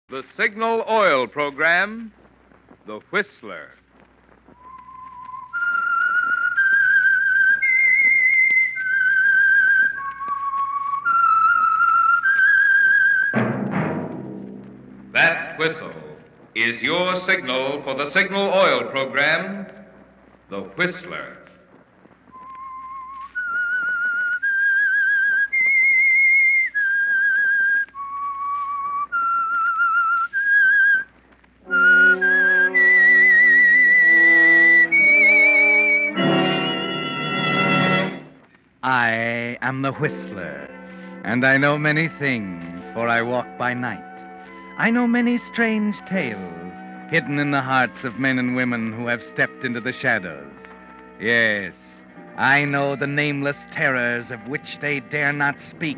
The Signal Oil Program, The Whistler. That whistle is your signal for the Signal Oil Program, The Whistler. I am the Whistler, and I know many things, for I walk by night. I know many strange tales hidden in the hearts of men and women who have stepped into the shadows. Yes, I know the nameless terrors of which they dare not speak.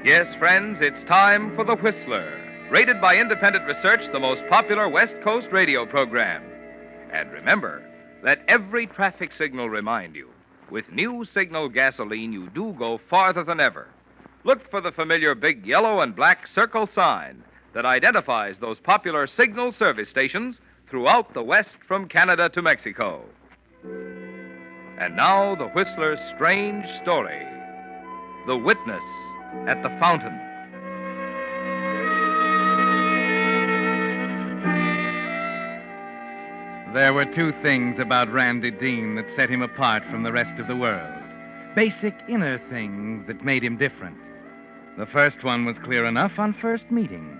Yes, friends, it's time for The Whistler, rated by independent research the most popular West Coast radio program. And remember, let every traffic signal remind you, with new Signal gasoline, you do go farther than ever. Look for the familiar big yellow and black circle sign that identifies those popular Signal service stations throughout the West from Canada to Mexico. And now, the Whistler's strange story, The Witness at the Fountain. There were two things about Randy Dean that set him apart from the rest of the world. Basic inner things that made him different. The first one was clear enough on first meeting.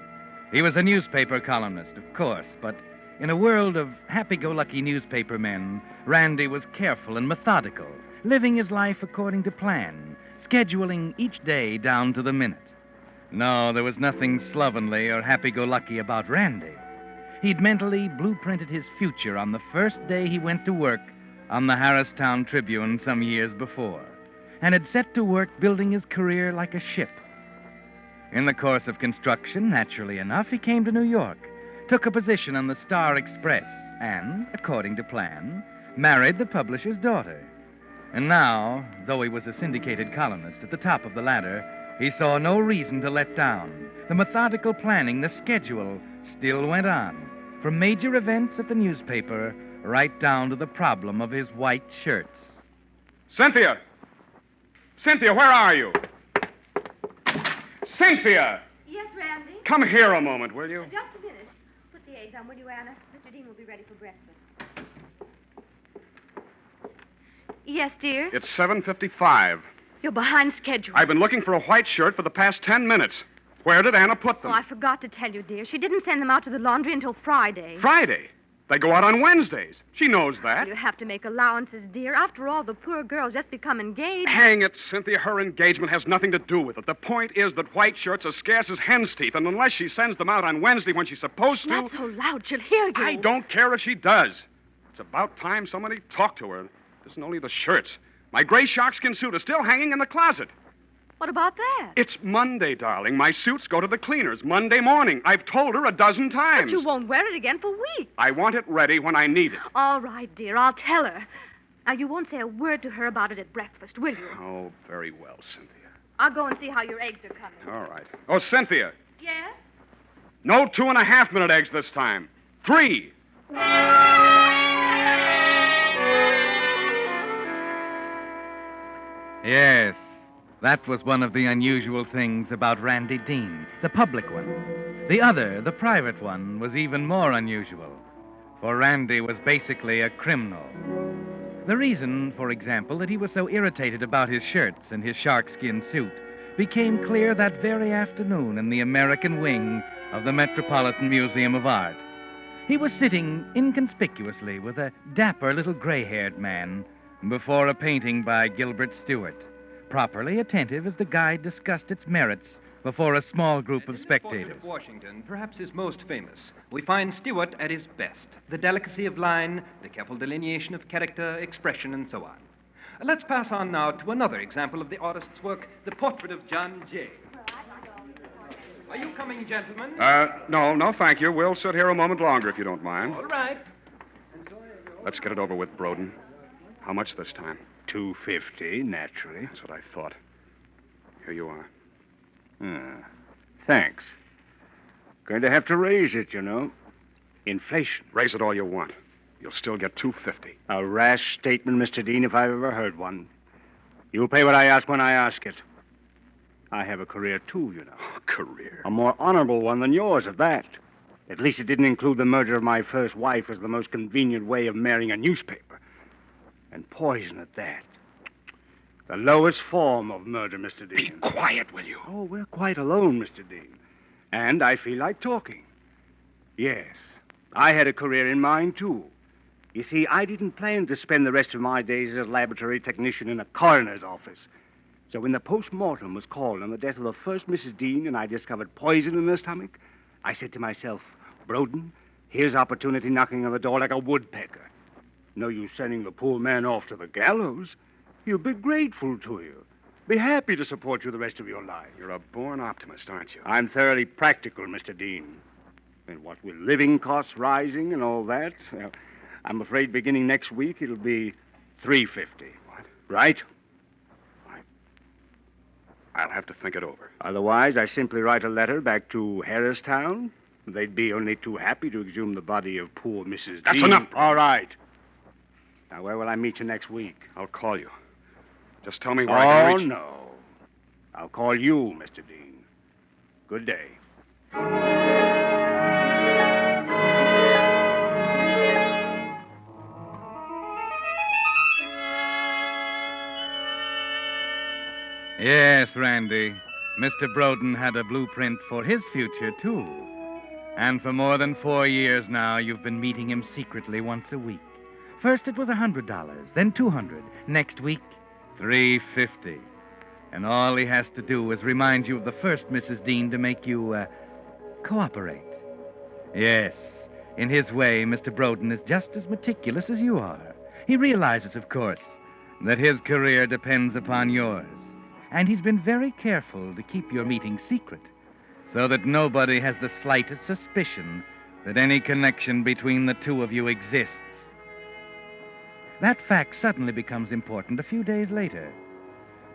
He was a newspaper columnist, of course, but in a world of happy-go-lucky newspaper men, Randy was careful and methodical, living his life according to plan, scheduling each day down to the minute. No, there was nothing slovenly or happy-go-lucky about Randy. He'd mentally blueprinted his future on the first day he went to work on the Harristown Tribune some years before, and had set to work building his career like a ship. In the course of construction, naturally enough, he came to New York, took a position on the Star Express, and, according to plan, married the publisher's daughter. And now, though he was a syndicated columnist at the top of the ladder, he saw no reason to let down. The methodical planning, the schedule, still went on, from major events at the newspaper right down to the problem of his white shirts. Cynthia! Cynthia, where are you? Cynthia! Yes, Randy? Come here a moment, will you? Just a minute. Put the eggs on, will you, Anna? Mr. Dean will be ready for breakfast. Yes, dear? It's 7:55. You're behind schedule. I've been looking for a white shirt for the past 10 minutes. Where did Anna put them? Oh, I forgot to tell you, dear. She didn't send them out to the laundry until Friday. Friday? They go out on Wednesdays. She knows that. You have to make allowances, dear. After all, the poor girl's just become engaged. Hang it, Cynthia. Her engagement has nothing to do with it. The point is that white shirts are scarce as hen's teeth, and unless she sends them out on Wednesday when she's supposed to... Not so loud. She'll hear you. I don't care if she does. It's about time somebody talked to her. It isn't only the shirts. My gray sharkskin suit is still hanging in the closet. What about that? It's Monday, darling. My suits go to the cleaners Monday morning. I've told her a dozen times. But you won't wear it again for weeks. I want it ready when I need it. All right, dear. I'll tell her. Now, you won't say a word to her about it at breakfast, will you? Oh, very well, Cynthia. I'll go and see how your eggs are coming. All right. Oh, Cynthia. Yes? No 2.5-minute eggs this time. 3. Yes, that was one of the unusual things about Randy Dean, the public one. The other, the private one, was even more unusual, for Randy was basically a criminal. The reason, for example, that he was so irritated about his shirts and his sharkskin suit became clear that very afternoon in the American wing of the Metropolitan Museum of Art. He was sitting inconspicuously with a dapper little gray-haired man before a painting by Gilbert Stuart, properly attentive as the guide discussed its merits before a small group of spectators. In this portrait of Washington, perhaps his most famous, we find Stuart at his best. The delicacy of line, the careful delineation of character, expression, and so on. Let's pass on now to another example of the artist's work, the portrait of John Jay. Are you coming, gentlemen? No, thank you. We'll sit here a moment longer if you don't mind. All right. Let's get it over with, Broden. How much this time? $2.50, naturally. That's what I thought. Here you are. Thanks. Going to have to raise it, you know. Inflation. Raise it all you want. You'll still get $250. A rash statement, Mr. Dean, if I've ever heard one. You'll pay what I ask when I ask it. I have a career, too, you know. Career? A more honorable one than yours, at that. At least it didn't include the murder of my first wife as the most convenient way of marrying a newspaper. And poison at that. The lowest form of murder, Mr. Dean. Be quiet, will you? Oh, we're quite alone, Mr. Dean. And I feel like talking. Yes, I had a career in mind, too. You see, I didn't plan to spend the rest of my days as a laboratory technician in a coroner's office. So when the post-mortem was called on the death of the first Mrs. Dean and I discovered poison in her stomach, I said to myself, Broden, here's opportunity knocking on the door like a woodpecker. No use sending the poor man off to the gallows. He'll be grateful to you. Be happy to support you the rest of your life. You're a born optimist, aren't you? I'm thoroughly practical, Mr. Dean. And what with living costs rising and all that, I'm afraid beginning next week it'll be $350. What? Right? I'll have to think it over. Otherwise, I simply write a letter back to Harristown. They'd be only too happy to exhume the body of poor Mrs. That's Dean. enough. All right. Now, where will I meet you next week? I'll call you. Just tell me where I can reach... Oh, no. I'll call you, Mr. Dean. Good day. Yes, Randy. Mr. Broden had a blueprint for his future, too. And for more than 4 years now, you've been meeting him secretly once a week. First it was $100, then $200. Next week, $350. And all he has to do is remind you of the first Mrs. Dean to make you, cooperate. Yes, in his way, Mr. Broden is just as meticulous as you are. He realizes, of course, that his career depends upon yours. And he's been very careful to keep your meeting secret, so that nobody has the slightest suspicion that any connection between the two of you exists. That fact suddenly becomes important a few days later.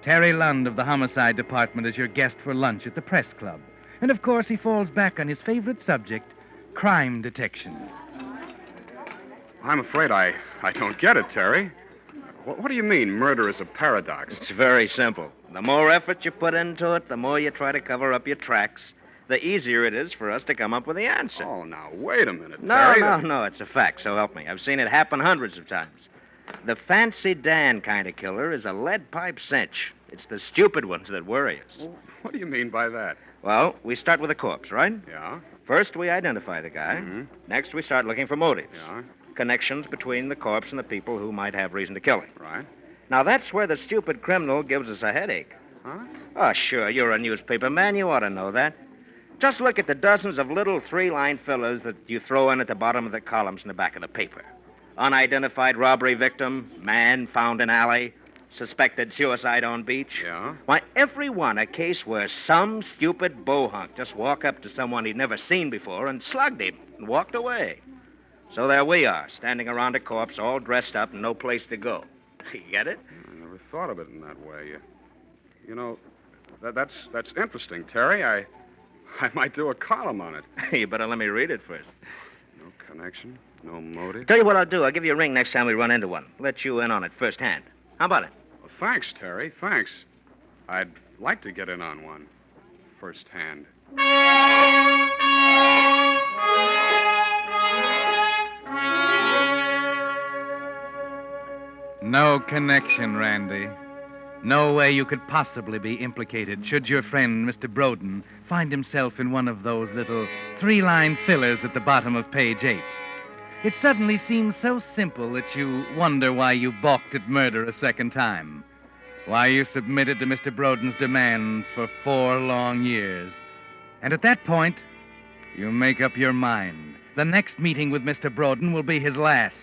Terry Lund of the Homicide Department is your guest for lunch at the Press Club. And, of course, he falls back on his favorite subject, crime detection. I'm afraid I don't get it, Terry. What do you mean, murder is a paradox? It's very simple. The more effort you put into it, the more you try to cover up your tracks, the easier it is for us to come up with the answer. Oh, now, wait a minute, Terry. No, it's a fact, so help me. I've seen it happen hundreds of times. The Fancy Dan kind of killer is a lead pipe cinch. It's the stupid ones that worry us. Well, what do you mean by that? Well, we start with a corpse, right? Yeah? First, we identify the guy. Mm-hmm. Next, we start looking for motives. Yeah? Connections between the corpse and the people who might have reason to kill him. Right. Now, that's where the stupid criminal gives us a headache. Huh? Oh, sure, you're a newspaper man. You ought to know that. Just look at the dozens of little three-line fillers that you throw in at the bottom of the columns in the back of the paper. Unidentified robbery victim, man found in alley, suspected suicide on beach. Yeah? Why, every one a case where some stupid bohunk just walked up to someone he'd never seen before and slugged him and walked away. So there we are, standing around a corpse all dressed up and no place to go. You get it? I never thought of it in that way. You know, that's interesting, Terry. I might do a column on it. You better let me read it first. No connection, no motive. Tell you what I'll do. I'll give you a ring next time we run into one. Let you in on it firsthand. How about it? Well, thanks, Terry. Thanks. I'd like to get in on one firsthand. No connection, Randy. No way you could possibly be implicated should your friend, Mr. Broden, find himself in one of those little three-line fillers at the bottom of page 8. It suddenly seems so simple that you wonder why you balked at murder a second time. Why you submitted to Mr. Broden's demands for 4 long years. And at that point, you make up your mind. The next meeting with Mr. Broden will be his last.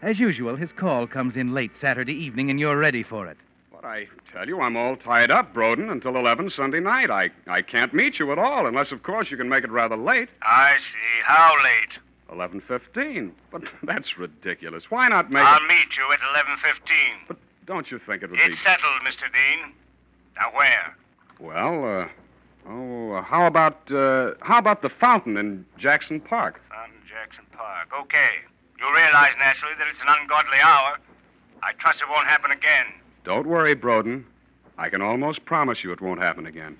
As usual, his call comes in late Saturday evening, and you're ready for it. But I tell you, I'm all tied up, Broden, until 11 Sunday night. I can't meet you at all, unless, of course, you can make it rather late. I see. How late? 11:15. But that's ridiculous. Why not make I'll meet you at 11:15. But don't you think it would It's settled, Mr. Dean. Now, where? Well, how about the fountain in Jackson Park? Fountain, Jackson Park. Okay. You realize, naturally, that it's an ungodly hour. I trust it won't happen again. Don't worry, Broden. I can almost promise you it won't happen again.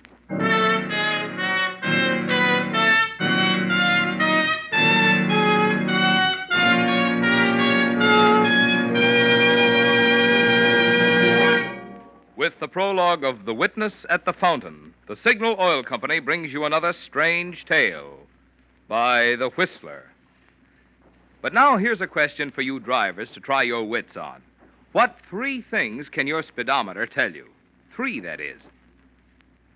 With the prologue of The Witness at the Fountain, the Signal Oil Company brings you another strange tale by The Whistler. But now here's a question for you drivers to try your wits on. What 3 things can your speedometer tell you? 3, that is.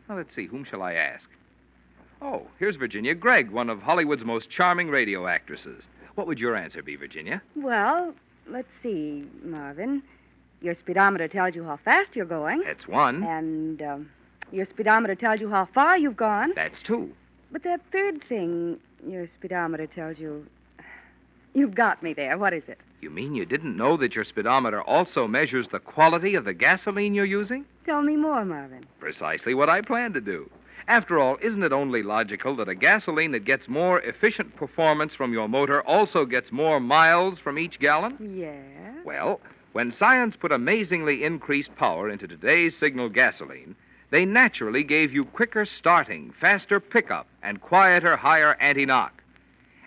Well, let's see, whom shall I ask? Oh, here's Virginia Gregg, one of Hollywood's most charming radio actresses. What would your answer be, Virginia? Well, let's see, Marvin. Your speedometer tells you how fast you're going. That's 1. And your speedometer tells you how far you've gone. That's 2. But that 3rd thing your speedometer tells you... You've got me there. What is it? You mean you didn't know that your speedometer also measures the quality of the gasoline you're using? Tell me more, Marvin. Precisely what I plan to do. After all, isn't it only logical that a gasoline that gets more efficient performance from your motor also gets more miles from each gallon? Yes. Well, when science put amazingly increased power into today's Signal gasoline, they naturally gave you quicker starting, faster pickup, and quieter, higher anti-knock.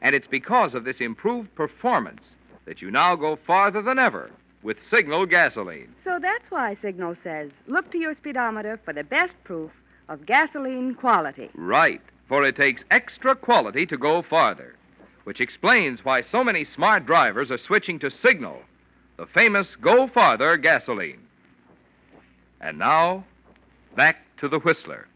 And it's because of this improved performance that you now go farther than ever with Signal gasoline. So that's why Signal says, look to your speedometer for the best proof of gasoline quality. Right, for it takes extra quality to go farther, which explains why so many smart drivers are switching to Signal, the famous Go Farther gasoline. And now, back to the Whistler.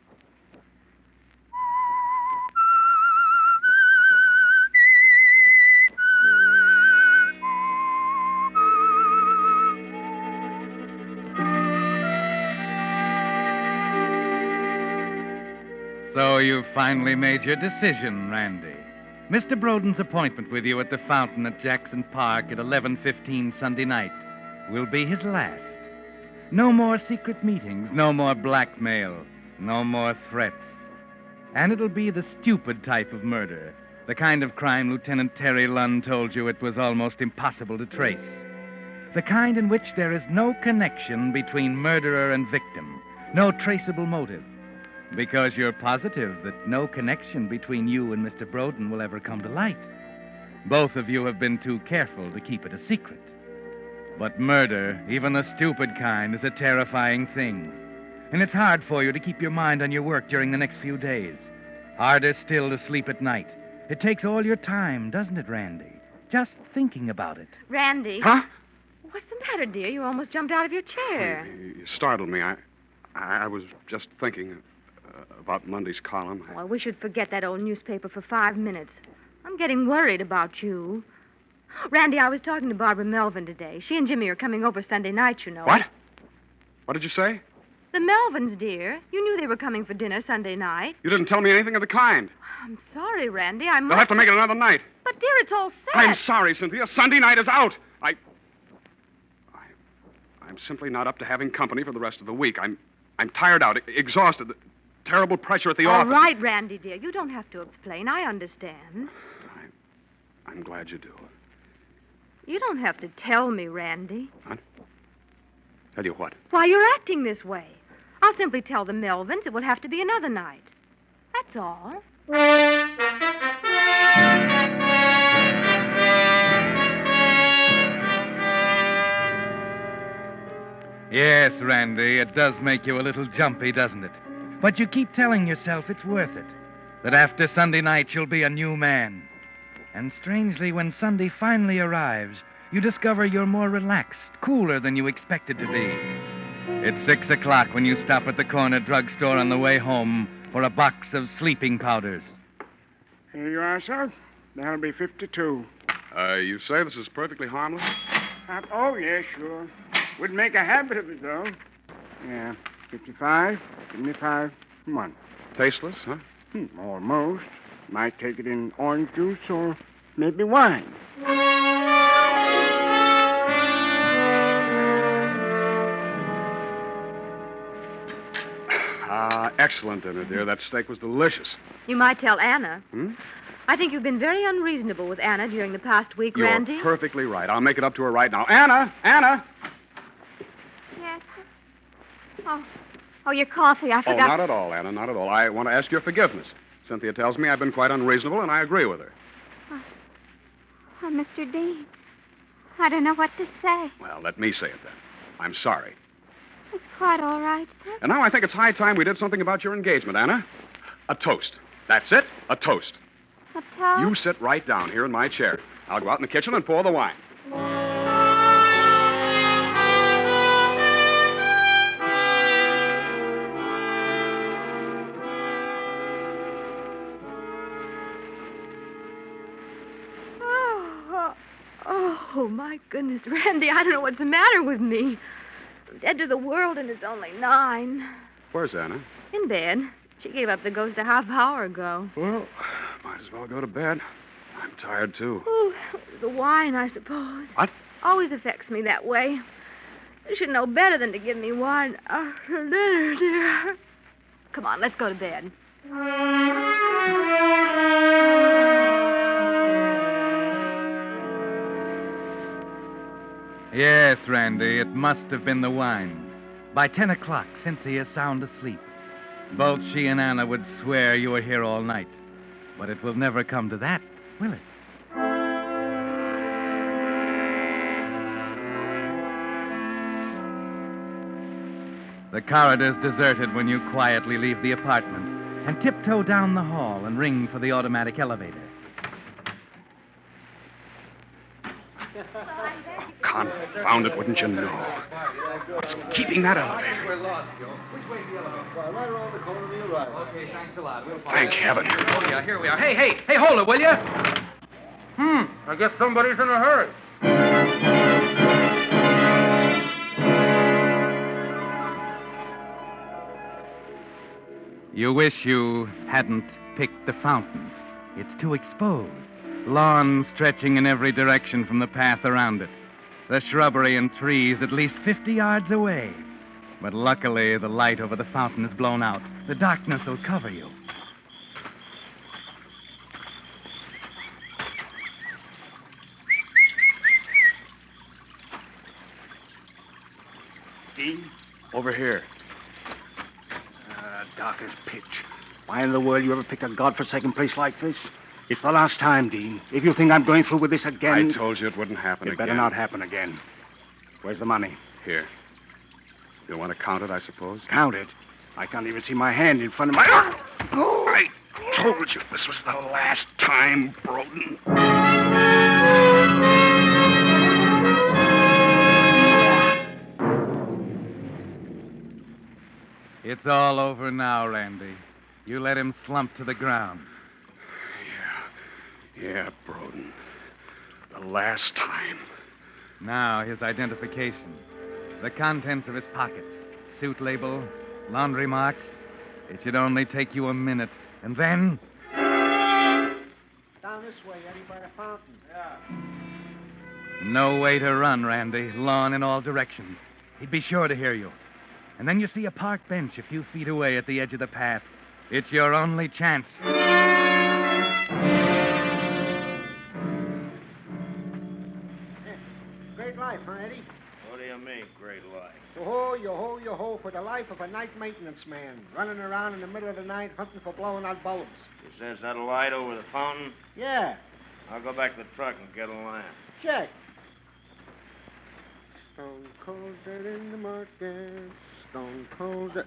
So you've finally made your decision, Randy. Mr. Broden's appointment with you at the fountain at Jackson Park at 11:15 Sunday night will be his last. No more secret meetings, no more blackmail, no more threats. And it'll be the stupid type of murder, the kind of crime Lieutenant Terry Lunn told you it was almost impossible to trace. The kind in which there is no connection between murderer and victim, no traceable motive. Because you're positive that no connection between you and Mr. Broden will ever come to light. Both of you have been too careful to keep it a secret. But murder, even the stupid kind, is a terrifying thing. And it's hard for you to keep your mind on your work during the next few days. Harder still to sleep at night. It takes all your time, doesn't it, Randy? Just thinking about it. Randy. Huh? What's the matter, dear? You almost jumped out of your chair. You startled me. I was just thinking about Monday's column. Well, we should forget that old newspaper for 5 minutes. I'm getting worried about you. Randy, I was talking to Barbara Melvin today. She and Jimmy are coming over Sunday night, you know. What? What did you say? The Melvins, dear. You knew they were coming for dinner Sunday night. You didn't tell me anything of the kind. I'm sorry, Randy. They'll have to make it another night. But, dear, it's all set. I'm sorry, Cynthia. Sunday night is out. I'm simply not up to having company for the rest of the week. I'm tired out, exhausted. Terrible pressure at the office. All right, Randy, dear. You don't have to explain. I understand. I'm glad you do. You don't have to tell me, Randy. What? Tell you what? Why you're acting this way. I'll simply tell the Melvins it will have to be another night. That's all. Yes, Randy, it does make you a little jumpy, doesn't it? But you keep telling yourself it's worth it. That after Sunday night, you'll be a new man. And strangely, when Sunday finally arrives, you discover you're more relaxed, cooler than you expected to be. It's 6 o'clock when you stop at the corner drugstore on the way home for a box of sleeping powders. Here you are, sir. That'll be 52. You say this is perfectly harmless? Oh, yeah, sure. Wouldn't make a habit of it, though. Yeah, 55, 75 a month. Tasteless, huh? Almost. Might take it in orange juice or maybe wine. Excellent dinner, dear. That steak was delicious. You might tell Anna. Hmm? I think you've been very unreasonable with Anna during the past week, You're Randy. perfectly right. I'll make it up to her right now. Anna! Anna! Yes, sir. Oh, your coffee. I Oh, forgot. not at all, Anna, not at all. I want to ask your forgiveness. Cynthia tells me I've been quite unreasonable, and I agree with her. Oh, Mr. Dean, I don't know what to say. Well, let me say it then. I'm sorry. It's quite all right, sir. And now I think it's high time we did something about your engagement, Anna. A toast. That's it, a toast. A toast? You sit right down here in my chair. I'll go out in the kitchen and pour the wine. Oh, my goodness, Randy, I don't know what's the matter with me. I'm dead to the world, and it's only 9. Where's Anna? In bed. She gave up the ghost a half hour ago. Well, might as well go to bed. I'm tired, too. Oh, the wine, I suppose. What? Always affects me that way. You should know better than to give me wine after dinner, dear. Come on, let's go to bed. Yes, Randy, it must have been the wine. By 10 o'clock, Cynthia's sound asleep. Both she and Anna would swear you were here all night. But it will never come to that, will it? The corridor's deserted when you quietly leave the apartment and tiptoe down the hall and ring for the automatic elevator. Confound it, wouldn't you know? What's keeping that elevator? We're lost, Joe. Which way's the elevator? Right around the corner to your right. Okay, thanks a lot. We'll Thank heaven. Oh, yeah, here we are. Hey, hold it, will you? I guess somebody's in a hurry. You wish you hadn't picked the fountain. It's too exposed. Lawn stretching in every direction from the path around it. The shrubbery and trees at least 50 yards away. But luckily, the light over the fountain is blown out. The darkness will cover you. Dean, over here. Dark as pitch. Why in the world you ever picked a godforsaken place like this? It's the last time, Dean. If you think I'm going through with this again... I told you it wouldn't happen It better not happen again. Where's the money? Here. You'll want to count it, I suppose? Count it? I can't even see my hand in front of my... I told you this was the last time, Broden. It's all over now, Randy. You let him slump to the ground. Yeah, Broden. The last time. Now, his identification. The contents of his pockets. Suit label, laundry marks. It should only take you a minute. And then... Down this way, Eddie, by the fountain. Yeah. No way to run, Randy. Lawn in all directions. He'd be sure to hear you. And then you see a park bench a few feet away at the edge of the path. It's your only chance. Great life, huh, Eddie? What do you mean, great life? Yo-ho, for the life of a night maintenance man. Running around in the middle of the night hunting for blown out bulbs. You says that light over the fountain? Yeah, I'll go back to the truck and get a lamp. check. Stone cold dead in the market. Stone cold dead.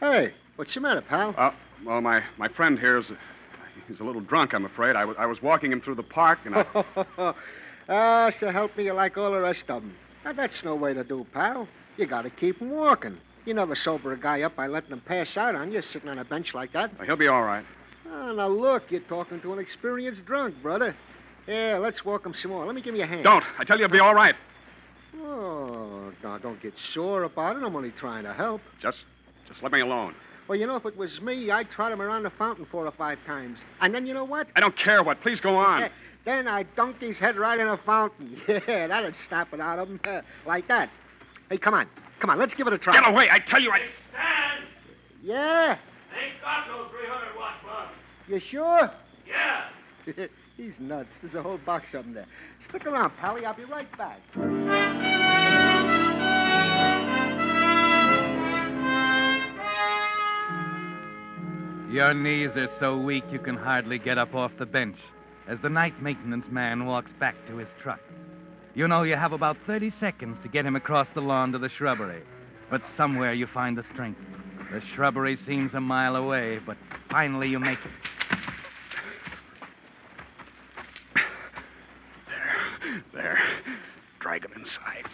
Hey, what's the matter, pal? Well, my friend here he's a little drunk, I'm afraid. I was walking him through the park, and I... So help me, you like all the rest of them. Now, that's no way to do, pal. You gotta keep him walking. You never sober a guy up by letting him pass out on you sitting on a bench like that. He'll be all right. Oh, now look, you're talking to an experienced drunk, brother. Yeah, let's walk him some more. Let me give you a hand. Don't. I tell you, he'll be all right. Oh, now don't get sore about it. I'm only trying to help. Just let me alone. Well, you know, if it was me, I'd trot him around the fountain 4 or 5 times. And then you know what? I don't care what. Please go on. Then I'd dunk his head right in a fountain. Yeah, that'd snap it out of him. Like that. Hey, come on. Let's give it a try. Get away. I tell you, Stand Yeah? Ain't got no 300-watt bulb. You sure? Yeah. He's nuts. There's a whole box of them there. Stick around, Pally. I'll be right back. Your knees are so weak you can hardly get up off the bench as the night maintenance man walks back to his truck. You know you have about 30 seconds to get him across the lawn to the shrubbery, but somewhere you find the strength. The shrubbery seems a mile away, but finally you make it. There. Drag him inside.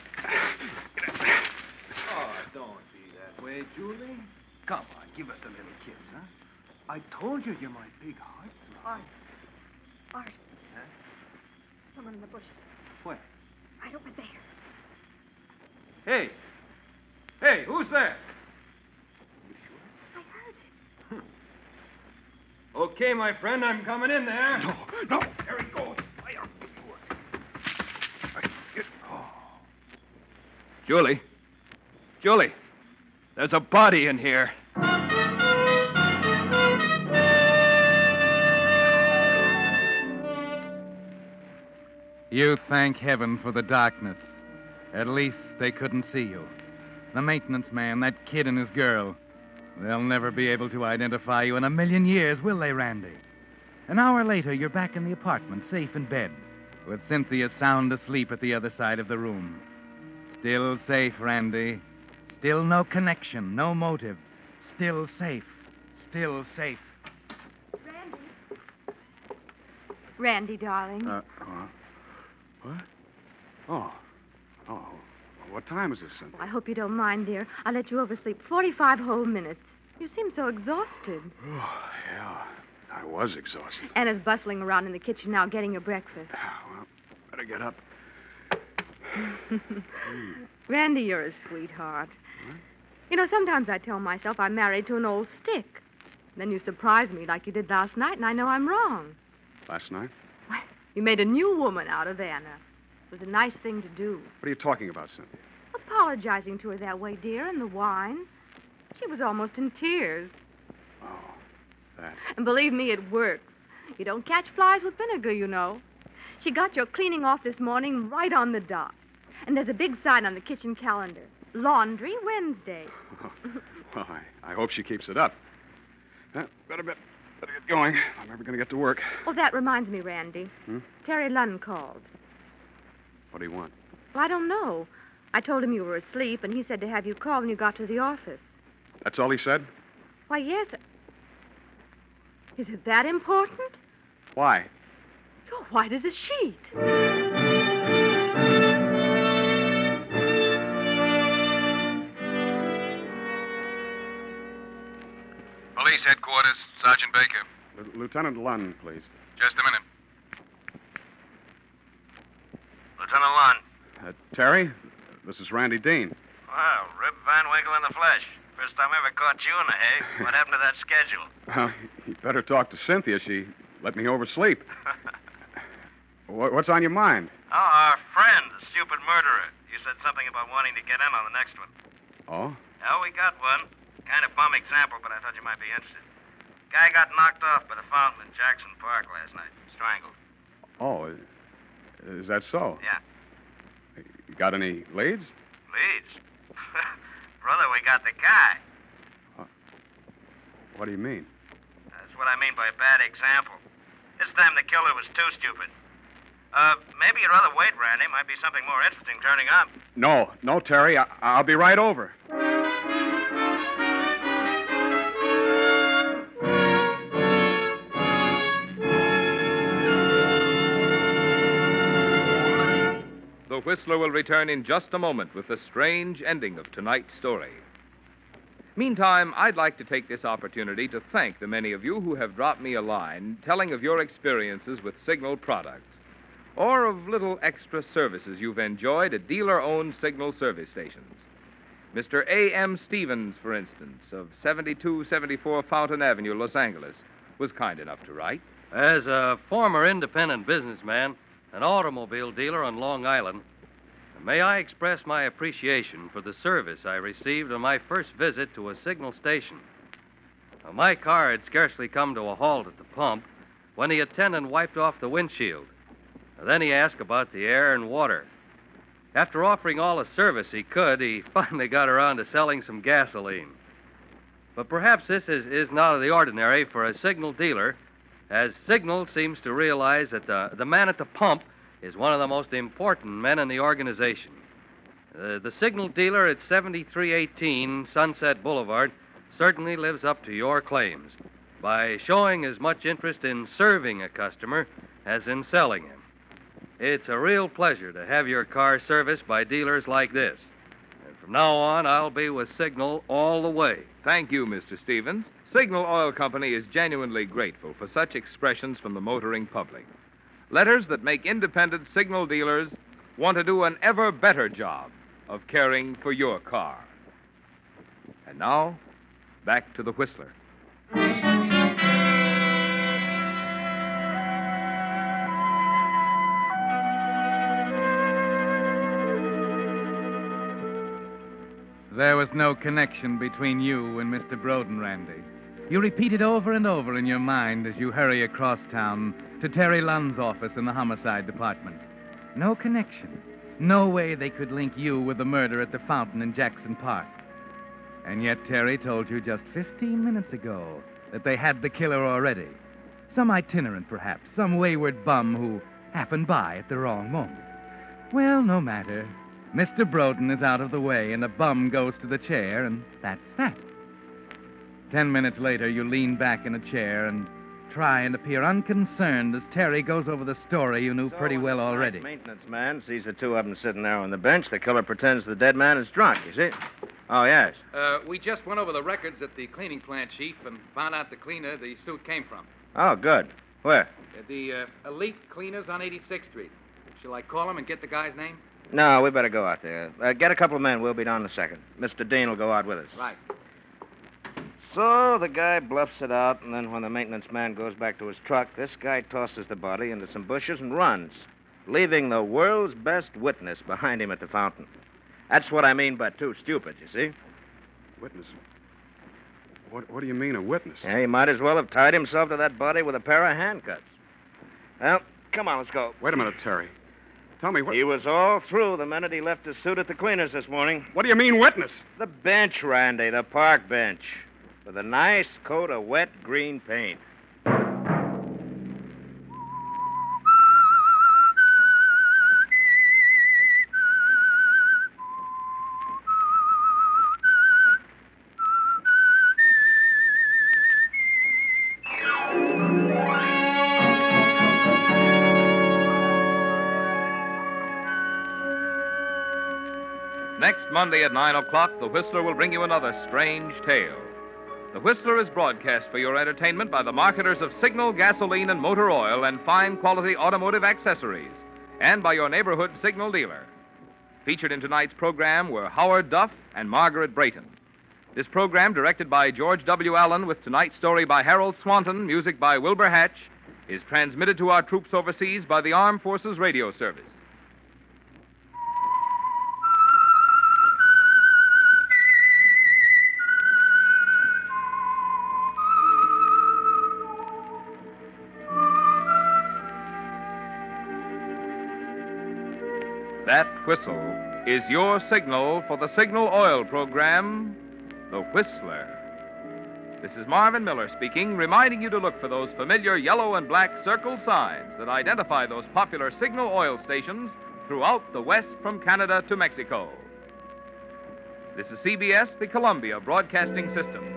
Oh, don't be that way, Julie. Come on, give us a little kiss, huh? I told you you're my big heart. Art. Huh? Someone in the bushes. Where? Right over there. Hey! Hey, who's there? You sure? I heard it. Okay, my friend, I'm coming in there. No. There he goes. Fire. Julie, there's a body in here. You thank heaven for the darkness. At least they couldn't see you. The maintenance man, that kid and his girl. They'll never be able to identify you in a million years, will they, Randy? An hour later, you're back in the apartment, safe in bed, with Cynthia sound asleep at the other side of the room. Still safe, Randy. Still no connection, no motive. Still safe. Still safe. Randy, darling. What? Oh. What time is this, Cynthia? I hope you don't mind, dear. I let you oversleep 45 whole minutes. You seem so exhausted. Oh, yeah. I was exhausted. Anna's bustling around in the kitchen now getting your breakfast. Well, better get up. Randy, you're a sweetheart. What? You know, sometimes I tell myself I'm married to an old stick. Then you surprise me like you did last night, and I know I'm wrong. Last night? You made a new woman out of Anna. It was a nice thing to do. What are you talking about, Cynthia? Apologizing to her that way, dear, and the wine. She was almost in tears. Oh, that. And believe me, it works. You don't catch flies with vinegar, you know. She got your cleaning off this morning right on the dot. And there's a big sign on the kitchen calendar. Laundry Wednesday. Well, I hope she keeps it up. Better get going. I'm never going to get to work. Oh, that reminds me, Randy. Terry Lunn called. What do you want? Well, I don't know. I told him you were asleep, and he said to have you call when you got to the office. That's all he said? Why, yes. Is it that important? Why? You're white as a sheet. Police headquarters, Sergeant Baker. Lieutenant Lunn, please. Just a minute. Lieutenant Lund. Terry, this is Randy Dean. Well, Rip Van Winkle in the flesh. First time I ever caught you in the hay. What happened to that schedule? You better talk to Cynthia. She let me oversleep. What's on your mind? Oh, our friend, the stupid murderer. You said something about wanting to get in on the next one. Oh? Oh, we got one. Kind of bum example, but I thought you might be interested. Guy got knocked off by the fountain in Jackson Park last night. Strangled. Oh, is that so? Yeah. You got any leads? Leads? Brother, we got the guy. What do you mean? That's what I mean by a bad example. This time the killer was too stupid. Maybe you'd rather wait, Randy. Might be something more interesting turning up. No, Terry. I'll be right over. The Whistler will return in just a moment with the strange ending of tonight's story. Meantime, I'd like to take this opportunity to thank the many of you who have dropped me a line telling of your experiences with Signal products or of little extra services you've enjoyed at dealer-owned Signal service stations. Mr. A.M. Stevens, for instance, of 7274 Fountain Avenue, Los Angeles, was kind enough to write. As a former independent businessman, an automobile dealer on Long Island, may I express my appreciation for the service I received on my first visit to a Signal station. Well, my car had scarcely come to a halt at the pump when the attendant wiped off the windshield. Then he asked about the air and water. After offering all the service he could, he finally got around to selling some gasoline. But perhaps this is not out of the ordinary for a signal dealer, as Signal seems to realize that the man at the pump is one of the most important men in the organization. The signal dealer at 7318 Sunset Boulevard certainly lives up to your claims by showing as much interest in serving a customer as in selling him. It's a real pleasure to have your car serviced by dealers like this. And from now on, I'll be with Signal all the way. Thank you, Mr. Stevens. Signal Oil Company is genuinely grateful for such expressions from the motoring public. Letters that make independent signal dealers want to do an ever better job of caring for your car. And now, back to the Whistler. There was no connection between you and Mr. Broden, Randy. You repeat it over and over in your mind as you hurry across town to Terry Lunn's office in the homicide department. No connection. No way they could link you with the murder at the fountain in Jackson Park. And yet Terry told you just 15 minutes ago that they had the killer already. Some itinerant, perhaps. Some wayward bum who happened by at the wrong moment. Well, no matter. Mr. Broden is out of the way, and the bum goes to the chair, and that's that. 10 minutes later, you lean back in a chair and try and appear unconcerned as Terry goes over the story you knew pretty well already. The maintenance man sees the two of them sitting there on the bench. The killer pretends the dead man is drunk, you see? Oh, yes. We just went over the records at the cleaning plant, Chief, and found out the cleaner the suit came from. Oh, good. Where? The Elite Cleaners on 86th Street. Shall I call him and get the guy's name? No, we better go out there. Get a couple of men. We'll be down in a second. Mr. Dean will go out with us. Right. So the guy bluffs it out, and then when the maintenance man goes back to his truck, this guy tosses the body into some bushes and runs, leaving the world's best witness behind him at the fountain. That's what I mean by too stupid, you see? Witness? What do you mean, a witness? Yeah, he might as well have tied himself to that body with a pair of handcuffs. Well, come on, let's go. Wait a minute, Terry. Tell me what... He was all through the minute he left his suit at the cleaners this morning. What do you mean, witness? The bench, Randy, the park bench. With a nice coat of wet green paint. Next Monday at 9 o'clock, the Whistler will bring you another strange tale. The Whistler is broadcast for your entertainment by the marketers of Signal gasoline and motor oil and fine quality automotive accessories, and by your neighborhood Signal dealer. Featured in tonight's program were Howard Duff and Margaret Brayton. This program, directed by George W. Allen, with tonight's story by Harold Swanton, music by Wilbur Hatch, is transmitted to our troops overseas by the Armed Forces Radio Service. That whistle is your signal for the Signal Oil program, The Whistler. This is Marvin Miller speaking, reminding you to look for those familiar yellow and black circle signs that identify those popular Signal Oil stations throughout the West from Canada to Mexico. This is CBS, the Columbia Broadcasting System.